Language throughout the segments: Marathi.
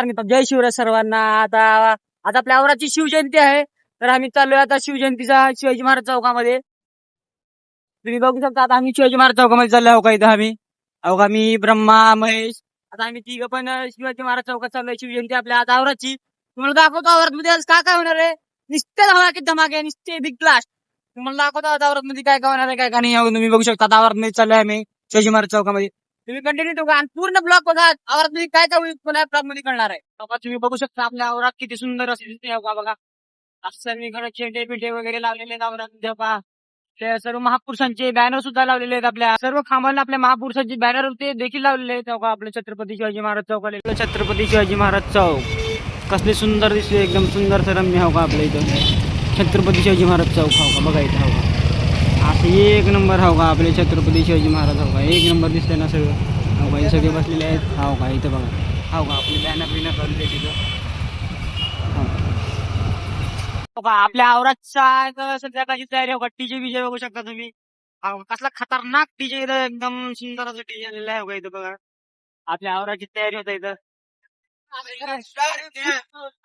जय शिवराय सर्वांना. आता आता आपल्या औराची शिवजयंती आहे, तर आम्ही चाललोय आता शिवजयंतीचा शिवाजी महाराज चौकामध्ये. तुम्ही बघू शकता आता आम्ही शिवाजी महाराज चौकामध्ये चाललो आहोत. इथं आम्ही मी ब्रह्मा महेश आता आम्ही तिघं पण शिवाजी महाराज चौकात चाललोय. शिवजयंती आपल्या आता औराची तुम्हाला दाखवतो. औरत मध्ये आज काय काय होणार आहे. नुसते धमाके धमाके नुसते बिग ब्लास्ट तुम्हाला दाखवतो. आता औरत मध्ये काय काय होणार आहे काय काय नाही तुम्ही बघू शकता. आता औरत मध्ये चाललोय आम्ही शिवाजी महाराज चौकामध्ये. तुम्ही कंटिन्यू ठेवा आणि पूर्ण ब्लॉक बघा. औरत मध्ये काय काय होईल पुन्हा ब्लॉक मध्ये कळणार आहे. बाबा तुम्ही बघू शकता आपल्या औरात किती सुंदर असे दिसते बघा. असं सर्वीकडे चेंडे पिठे वगैरे लावलेले आहेत औरात. पहा ते सर्व महापुरुषांचे बॅनर सुद्धा लावलेले आहेत. आपल्या सर्व खांबांना आपल्या महापुरुषांचे बॅनर होते देखील लावलेले आहेत. आपल्या छत्रपती शिवाजी महाराज चौक आले. छत्रपती शिवाजी महाराज चौक कसले सुंदर दिसले एकदम सुंदर रम्य हो का आपल्या इथं छत्रपती शिवाजी महाराज चौक हो का बघा इथं हो का असं एक नंबर हो का आपले छत्रपती शिवाजी महाराज हो का एक नंबर दिसतंय ना सगळं हो का. हे सगळे बसलेले आहेत हो का इथं बघा हो का आपले बॅनर बिनर लावलेले तिथं हो का. आपल्या औरातच्या संध्याकाळची तयारी हो का. डीजे बीजे बघू शकता तुम्ही कसला खतरनाक डीजे एकदम सुंदर असं डीजे आलेला आहे हो का इथं बघा. आपल्या औराची तयारी होता इथं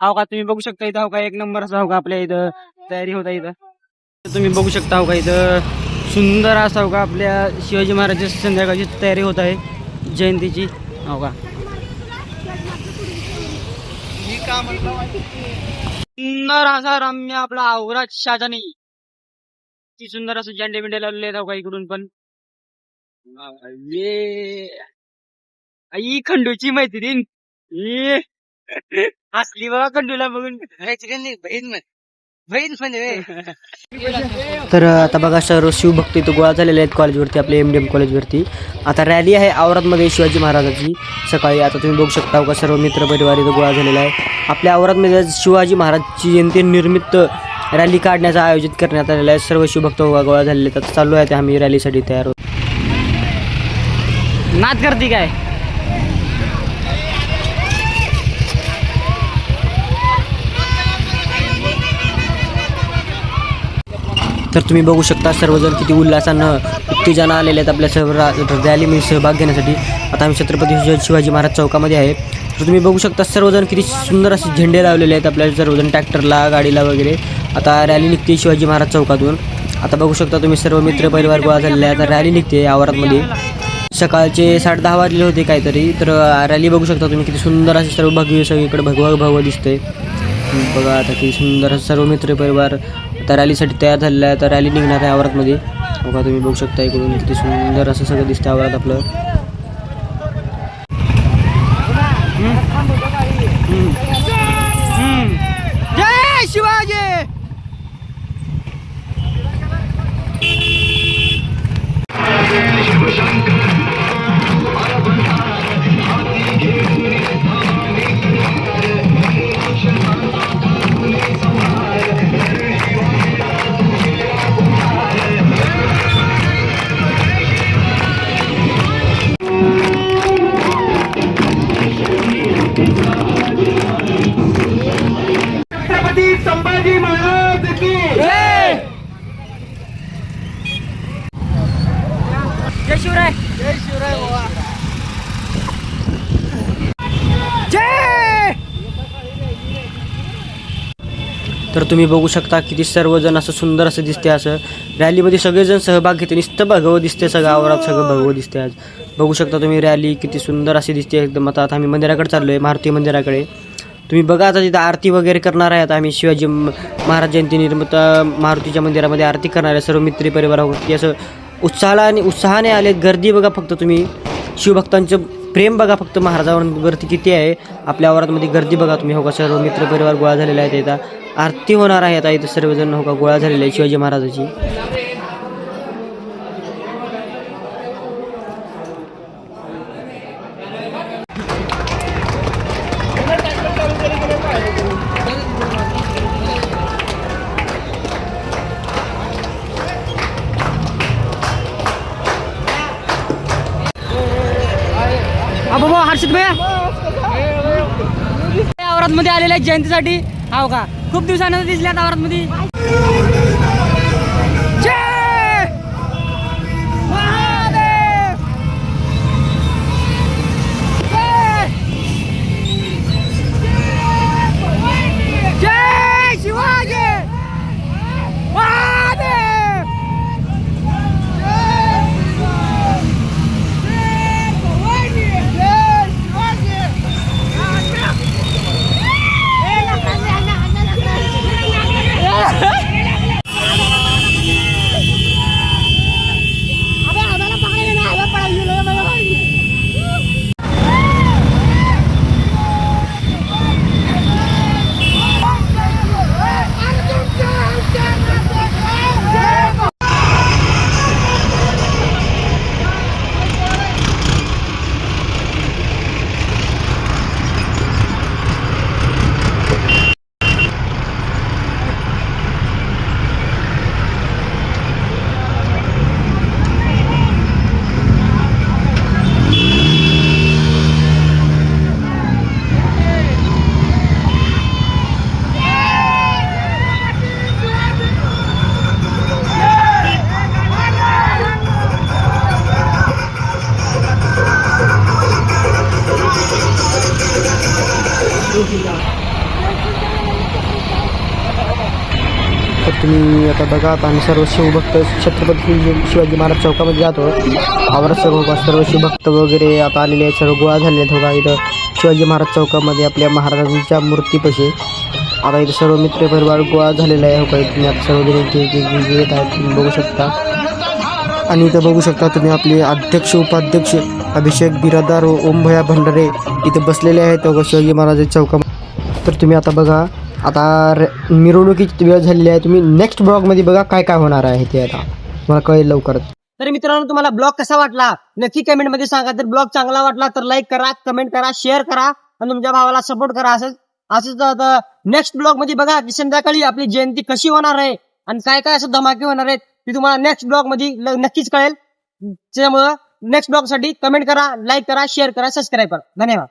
हो का. तुम्ही बघू शकता इथं हो का एक नंबर असा हो का आपल्या इथं तयारी होता इथं. तुम्ही बघू शकता हो का इथं सुंदर असा हो का आपल्या शिवाजी महाराजांची संध्याकाळची तयारी होत आहे जयंतीची हो का. सुंदर असा रम्य आपला औरात शाजानी किती सुंदर असं झेंडे बिंडे लावलेले आहेत हो का इकडून पण. आई खंडूची मैत्रीण हसली बघा खंडूला बघून. तर आता बघा सर्व शिवभक्त इथं गोळा झालेले आहेत कॉलेजवरती आपल्या MDM कॉलेजवरती. आता रॅली आहे औरातमध्ये शिवाजी महाराजाची सकाळी. आता तुम्ही बघू शकता का सर्व मित्र परिवार इथं गोळा झालेला आहे. आपल्या औरातमध्ये शिवाजी महाराजची जयंती निमित्त रॅली काढण्याचं आयोजित करण्यात आलेलं आहे. सर्व शिवभक्त गोळा झालेले आहेत. आता चालू आहे ते आम्ही रॅलीसाठी तयार होतो. नाद करते काय तर तुम्ही बघू शकता सर्वजण किती उल्हासानं उत्तेजन आलेले आहेत आपल्या सर्व रॅलीमध्ये सहभाग घेण्यासाठी. आता आम्ही छत्रपती शिवाजी महाराज चौकामध्ये आहे. तर तुम्ही बघू शकता सर्वजण किती सुंदर असे झेंडे लावलेले आहेत आपल्या सर्वजण ट्रॅक्टरला गाडीला वगैरे. आता रॅली निघते शिवाजी महाराज चौकातून. आता बघू शकता तुम्ही सर्व मित्र परिवार गोळा झालेले आहे. आता रॅली निघते औरातमध्ये. सकाळचे 10:30 वाजले होते काहीतरी. तर रॅली बघू शकता तुम्ही किती सुंदर असे सर्व भगवे सगळीकडे भगवा दिसते बघा. आता किती सुंदर सर्व मित्र परिवार आता रॅलीसाठी तयार झालेला आहे. आता रॅली निघणार आहे औरातमध्ये बघा. तुम्ही बघू शकता इकडून किती सुंदर असं सगळं दिसतं औरात आपलं. जय शिवाजी. संभाजी महाराज की जय शिवराय. जय शिवराय बाबा. जय. तर तुम्ही बघू शकता किती सर्वजण असं सुंदर असं दिसते. असं रॅलीमध्ये सगळेजण सहभाग घेते. नुसतं भगवं दिसते सगळं औरात सगळं भगवं दिसते. आज बघू शकता तुम्ही रॅली किती सुंदर अशी दिसते एकदम. आता आम्ही मंदिराकडे चाललो आहे मारुती मंदिराकडे. तुम्ही बघा आता तिथं आरती वगैरे करणार आहे. आता आम्ही शिवाजी महाराज जयंती निमित्त मारुतीच्या मंदिरामध्ये आरती करणार आहे. सर्व मित्र परिवारावरती असं उत्साहाने आलेत. गर्दी बघा फक्त तुम्ही शिवभक्तांचं प्रेम बघा फक्त महाराजांवरती किती आहे. आपल्या औरातमध्ये गर्दी बघा तुम्ही हो का. सर्व मित्र परिवार गोळा झालेले आहेत. इथं आरती होणार आहे. आता इथं सर्वजण हो का गोळा झालेले आहे शिवाजी महाराजाची. बाबा हर्षित भैया औरातमध्ये आलेले आहेत जयंतीसाठी हो का. खूप दिवसानंतर दिसले आता औरातमध्ये. जय महादेव. जय तर तुम्ही आता बघा आता आम्ही सर्व शिवभक्त छत्रपती शिवाजी महाराज चौकामध्ये जातो. आवरत सर्व शिवभक्त वगैरे आता आलेले आहेत, सर्व गोळा झालेले आहेत बघा इथं शिवाजी महाराज चौकामध्ये आपल्या महाराजांच्या मूर्तीपाशी. आता इथं सर्व मित्र परिवार गोळा झालेला आहे. हो का तुम्ही आता सर्वजण येत आहेत, तुम्ही बघू शकता. आणि इथं बघू शकता तुम्ही आपले अध्यक्ष उपाध्यक्ष अभिषेक बिरादार व ओमभया भंडारे इथे बसलेले आहेत हो शिवाजी महाराज चौकामध्ये. तर तुम्ही आता बघा आता मिरवणुकीची वेळ झालेली आहे. तुम्ही नेक्स्ट ब्लॉगमध्ये बघा काय काय होणार आहे ते आता मला कळेल लवकरच. तर मित्रांनो तुम्हाला ब्लॉग कसा वाटला नक्की कमेंट मध्ये सांगा. तर ब्लॉग चांगला वाटला तर लाईक करा, कमेंट करा, शेअर करा आणि तुमच्या भावाला सपोर्ट करा. असंच नेक्स्ट ब्लॉग मध्ये बघा की संध्याकाळी आपली जयंती कशी होणार आहे आणि काय काय असं धमाके होणार आहेत ते तुम्हाला नेक्स्ट ब्लॉग मध्ये नक्कीच कळेल. त्यामुळं नेक्स्ट ब्लॉग साठी कमेंट करा, लाईक करा, शेअर करा, सबस्क्राईब करा. धन्यवाद.